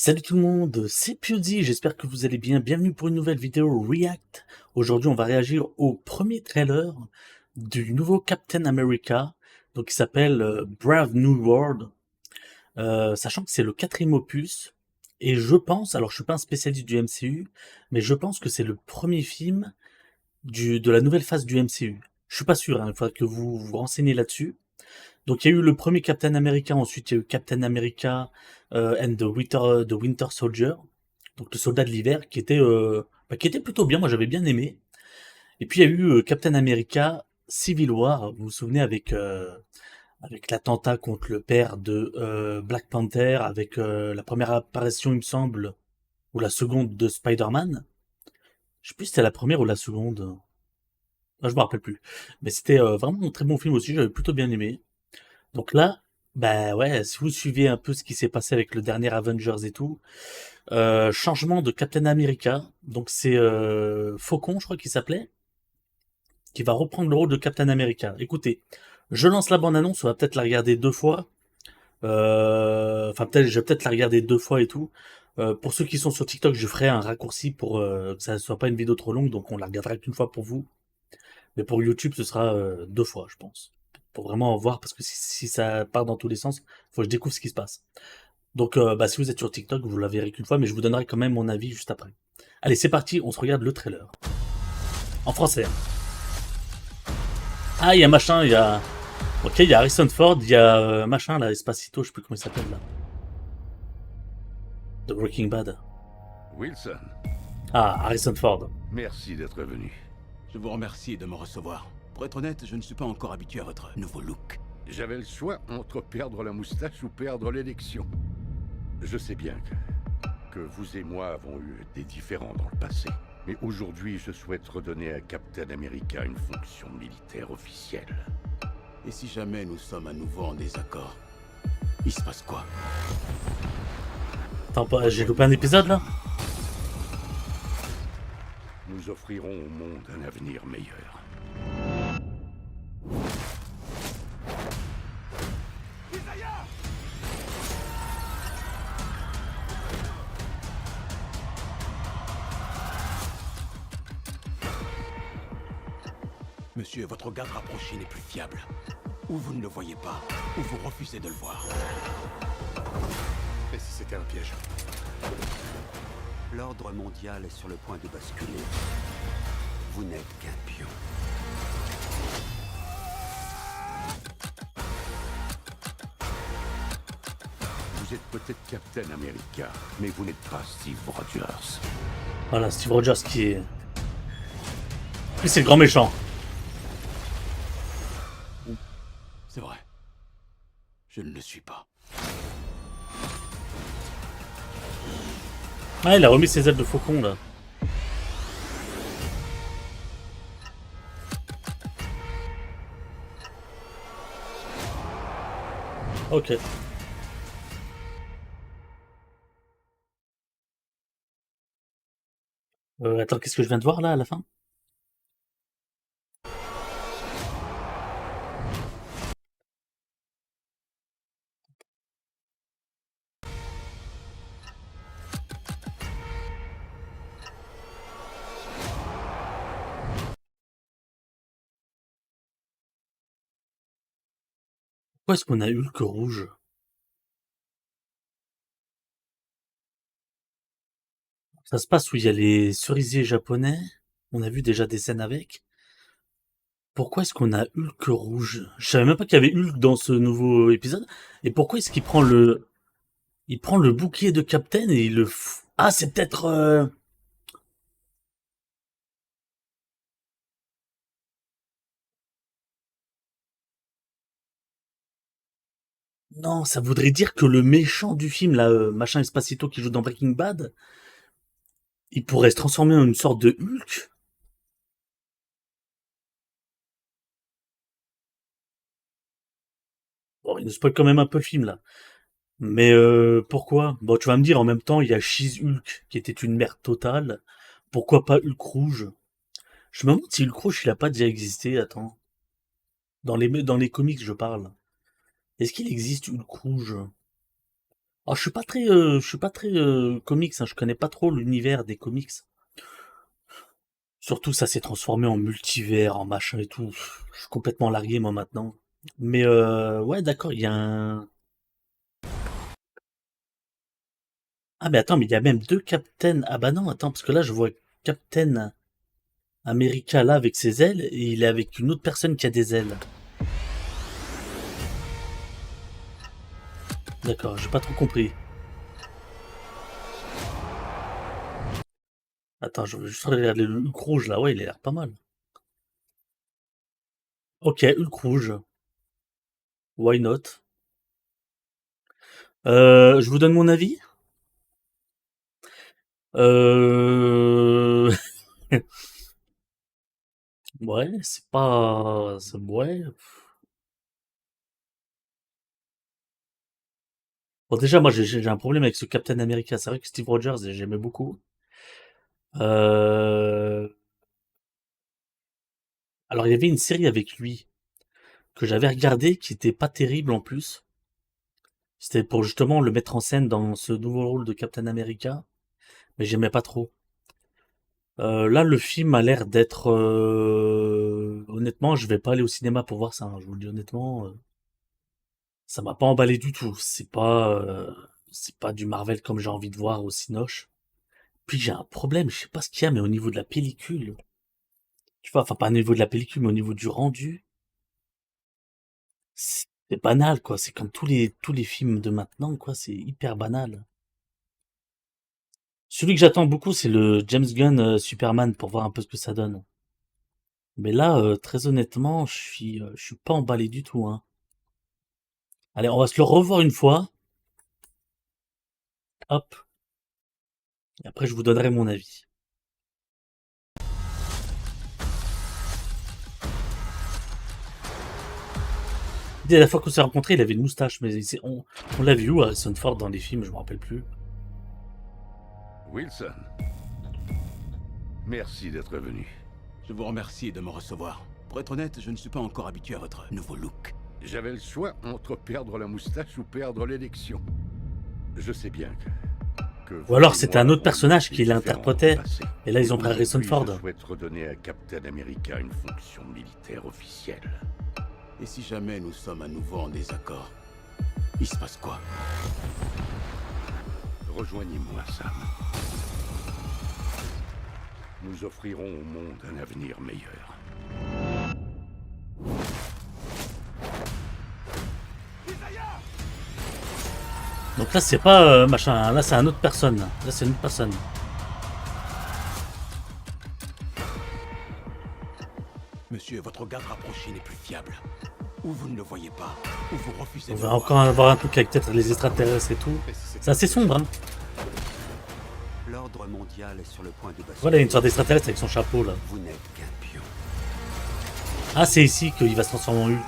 Salut tout le monde, c'est Pewdie, j'espère que vous allez bien. Bienvenue pour une nouvelle vidéo React. Aujourd'hui, on va réagir au premier trailer du nouveau Captain America, donc qui s'appelle Brave New World, sachant que c'est le quatrième opus. Et je pense, alors je suis pas un spécialiste du MCU, mais je pense que c'est le premier film de la nouvelle phase du MCU. Je suis pas sûr, hein, il faudra que vous vous renseignez là-dessus. Donc il y a eu le premier Captain America, ensuite il y a eu Captain America and the Winter Soldier, donc le soldat de l'hiver, qui était plutôt bien, moi j'avais bien aimé. Et puis il y a eu Captain America Civil War, vous vous souvenez avec l'attentat contre le père de Black Panther, avec la première apparition il me semble, ou la seconde de Spider-Man. Je sais plus si c'était la première ou la seconde. Ah, je me rappelle plus. Mais c'était vraiment un très bon film aussi, j'avais plutôt bien aimé. Donc là, bah ouais, si vous suivez un peu ce qui s'est passé avec le dernier Avengers et tout, changement de Captain America, donc c'est Faucon, je crois qu'il s'appelait, qui va reprendre le rôle de Captain America. Écoutez, je lance la bande-annonce, on va peut-être la regarder deux fois, enfin peut-être, je vais peut-être la regarder deux fois et tout. Pour ceux qui sont sur TikTok, je ferai un raccourci pour que ça ne soit pas une vidéo trop longue, donc on la regardera qu'une fois pour vous. Mais pour YouTube, ce sera deux fois, je pense. Pour vraiment voir, parce que si ça part dans tous les sens, faut que je découvre ce qui se passe. Donc, bah, si vous êtes sur TikTok, vous la verrez qu'une fois, mais je vous donnerai quand même mon avis juste après. Allez, c'est parti, on se regarde le trailer. En français. Ah, il y a machin, il y a... Ok, il y a Harrison Ford, il y a machin, là, Espacito, je sais plus comment il s'appelle, là. De Breaking Bad. Wilson, Ah, Harrison Ford. merci d'être venu. Je vous remercie de me recevoir. Pour être honnête, je ne suis pas encore habitué à votre nouveau look. J'avais le choix entre perdre la moustache ou perdre l'élection. Je sais bien que vous et moi avons eu des différends dans le passé. Mais aujourd'hui, je souhaite redonner à Captain America une fonction militaire officielle. Et si jamais nous sommes à nouveau en désaccord, il se passe quoi? Attends, j'ai loupé un épisode, là? Nous offrirons au monde un avenir meilleur. Monsieur, votre garde rapproché n'est plus fiable. Ou vous ne le voyez pas, ou vous refusez de le voir. Et si c'était un piège? L'ordre mondial est sur le point de basculer. Vous n'êtes qu'un pion. Vous êtes peut-être Captain America, mais vous n'êtes pas Steve Rogers. Voilà, Steve Rogers qui est... Lui, c'est le grand méchant. C'est vrai. Je ne le suis pas. Ah, il a remis ses ailes de faucon, là. Ok. Attends, qu'est-ce que je viens de voir, là, à la fin? Pourquoi est-ce qu'on a Hulk rouge? Ça se passe où il y a les cerisiers japonais. On a vu déjà des scènes avec. Pourquoi est-ce qu'on a Hulk rouge? Je savais même pas qu'il y avait Hulk dans ce nouveau épisode. Et pourquoi est-ce qu'il prend il prend le bouclier de Captain et il le Ah, c'est peut-être... Non, ça voudrait dire que le méchant du film, là, machin Espacito qui joue dans Breaking Bad, il pourrait se transformer en une sorte de Hulk. Bon, il nous spoil quand même un peu le film, là. Mais pourquoi? Bon, tu vas me dire, en même temps, il y a She-Hulk, qui était une merde totale. Pourquoi pas Hulk rouge? Je me demande si Hulk rouge, il a pas déjà existé, attends. Dans les comics, je parle. Est-ce qu'il existe Hulk rouge? Alors, je suis pas très comics, hein, je connais pas trop l'univers des comics. Surtout, ça s'est transformé en multivers, en machin et tout. Je suis complètement largué, moi, maintenant. Mais ouais, d'accord, il y a un... Ah, mais attends, mais il y a même deux Captain... Ah bah non, attends, parce que là, je vois Captain America, là, avec ses ailes, et il est avec une autre personne qui a des ailes. D'accord, j'ai pas trop compris. Attends, je veux juste regarder le Hulk rouge, là. Ouais, il a l'air pas mal. Ok, Hulk rouge. Why not? Je vous donne mon avis? Euh... Ouais, c'est pas... Ouais. Bon, déjà, moi, j'ai un problème avec ce Captain America. C'est vrai que Steve Rogers, j'aimais beaucoup. Euh... Alors, il y avait une série avec lui que j'avais regardée qui était pas terrible en plus. C'était pour justement le mettre en scène dans ce nouveau rôle de Captain America, mais j'aimais pas trop. Là, le film a l'air d'être... Honnêtement, je vais pas aller au cinéma pour voir ça, hein, je vous le dis honnêtement. Ça m'a pas emballé du tout. C'est pas du Marvel comme j'ai envie de voir au Cinoche. Puis j'ai un problème, je sais pas ce qu'il y a, mais au niveau de la pellicule, tu vois, enfin pas au niveau de la pellicule, mais au niveau du rendu, c'est banal, quoi. C'est comme tous les films de maintenant, quoi. C'est hyper banal. Celui que j'attends beaucoup, c'est le James Gunn Superman pour voir un peu ce que ça donne. Mais là, très honnêtement, je suis pas emballé du tout, hein. Allez, on va se le revoir une fois. Hop. Et après, je vous donnerai mon avis. Dès la fois qu'on s'est rencontrés, il avait une moustache, mais on l'a vu où, Harrison Ford, dans les films, je me rappelle plus. Wilson, merci d'être venu. Je vous remercie de me recevoir. Pour être honnête, je ne suis pas encore habitué à votre nouveau look. J'avais le choix entre perdre la moustache ou perdre l'élection. Je sais bien que Ou vous alors et c'était moi un autre avons eu personnage des qui différends dans le l'interprétait, passé. et là Mais ils ont pris Harrison aujourd'hui, Ford. je souhaite redonner à Captain America une fonction militaire officielle. Et si jamais nous sommes à nouveau en désaccord, il se passe quoi? Rejoignez-moi, Sam. Nous offrirons au monde un avenir meilleur. Donc là c'est pas machin, hein, là c'est un autre personne. Là c'est une autre personne. Monsieur, votre garde rapproché n'est plus fiable. Ou vous ne le voyez pas, ou vous refusez On de va le encore voir. avoir un truc avec peut-être les extraterrestres et tout. C'est assez sombre, hein. L'ordre mondial est sur le point de basculer. Voilà, une sorte d'extraterrestre avec son chapeau là. Vous n'êtes qu'un pion. Ah, c'est ici qu'il va se transformer en Hulk.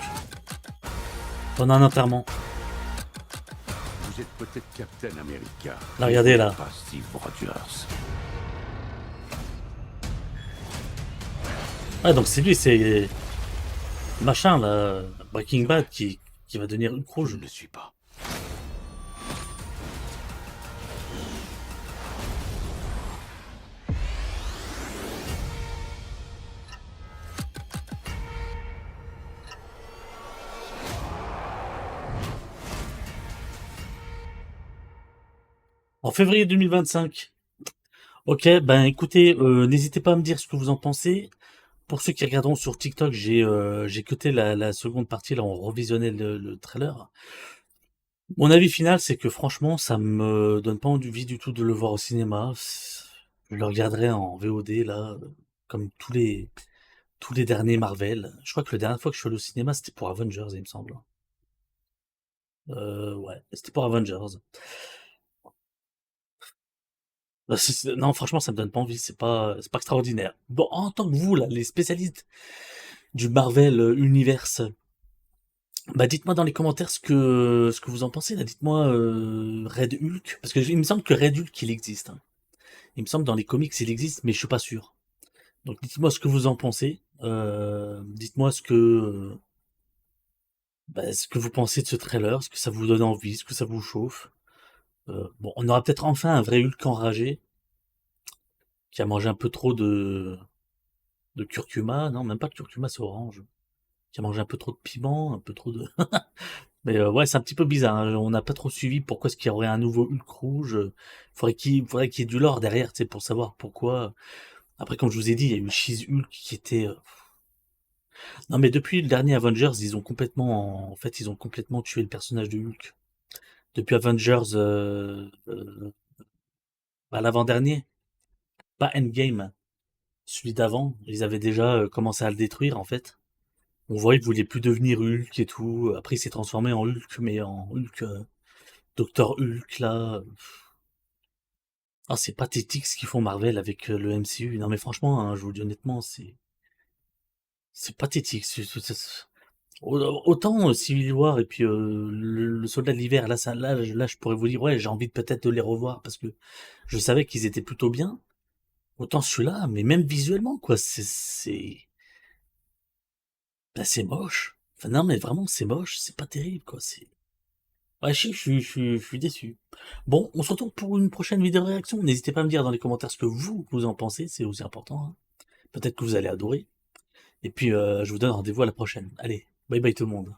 Pendant un enterrement. Vous êtes peut-être Captain America. Là, regardez, là. Pas Steve Rogers. Ah, donc c'est lui, c'est machin là, Breaking Bad qui va devenir Hulk Je rouge. ne le suis pas. En février 2025. Ok, ben écoutez, n'hésitez pas à me dire ce que vous en pensez. Pour ceux qui regarderont sur TikTok, j'ai cuté la seconde partie, là on revisionnait le trailer. Mon avis final, c'est que franchement, ça me donne pas envie du tout de le voir au cinéma. Je le regarderai en VOD là, comme tous les derniers Marvel. Je crois que la dernière fois que je suis allé au cinéma, c'était pour Avengers, il me semble. Ouais, c'était pour Avengers. Non, franchement, ça me donne pas envie. C'est pas extraordinaire. Bon, en tant que vous là, les spécialistes du Marvel Universe, bah dites-moi dans les commentaires ce que vous en pensez. Là, dites-moi Red Hulk, parce que il me semble que Red Hulk il existe, hein. Il me semble dans les comics il existe, mais je suis pas sûr. Donc dites-moi ce que vous en pensez. Dites-moi ce que vous pensez de ce trailer, ce que ça vous donne envie, ce que ça vous chauffe. Bon, on aura peut-être enfin un vrai Hulk enragé, qui a mangé un peu trop de curcuma. Non, même pas de curcuma, c'est orange. Qui a mangé un peu trop de piment, un peu trop de... Mais ouais, c'est un petit peu bizarre, hein. On n'a pas trop suivi pourquoi est-ce qu'il y aurait un nouveau Hulk rouge. Faudrait qu'il y ait du lore derrière, tu sais, pour savoir pourquoi. Après, comme je vous ai dit, il y a eu She-Hulk qui était... Non, mais depuis le dernier Avengers, en fait, ils ont complètement tué le personnage de Hulk. Depuis Avengers, bah, l'avant-dernier, pas Endgame, celui d'avant, ils avaient déjà commencé à le détruire, en fait. On voyait qu'il voulait plus devenir Hulk et tout. Après, il s'est transformé en Hulk, mais en Hulk, Docteur Hulk, là. Ah, c'est pathétique ce qu'ils font Marvel avec le MCU. Non, mais franchement, hein, je vous dis honnêtement, c'est pathétique. Autant Civil War et puis le Soldat de l'hiver, là, je pourrais vous dire, ouais, j'ai envie de peut-être de les revoir parce que je savais qu'ils étaient plutôt bien. Autant celui-là, mais même visuellement, quoi, bah, c'est moche. Enfin, non, mais vraiment, c'est moche, c'est pas terrible, quoi. Ouais, je suis déçu. Bon, on se retrouve pour une prochaine vidéo réaction. N'hésitez pas à me dire dans les commentaires ce que vous en pensez, c'est aussi important, hein. Peut-être que vous allez adorer. Et puis, je vous donne rendez-vous à la prochaine. Allez, bye bye tout le monde.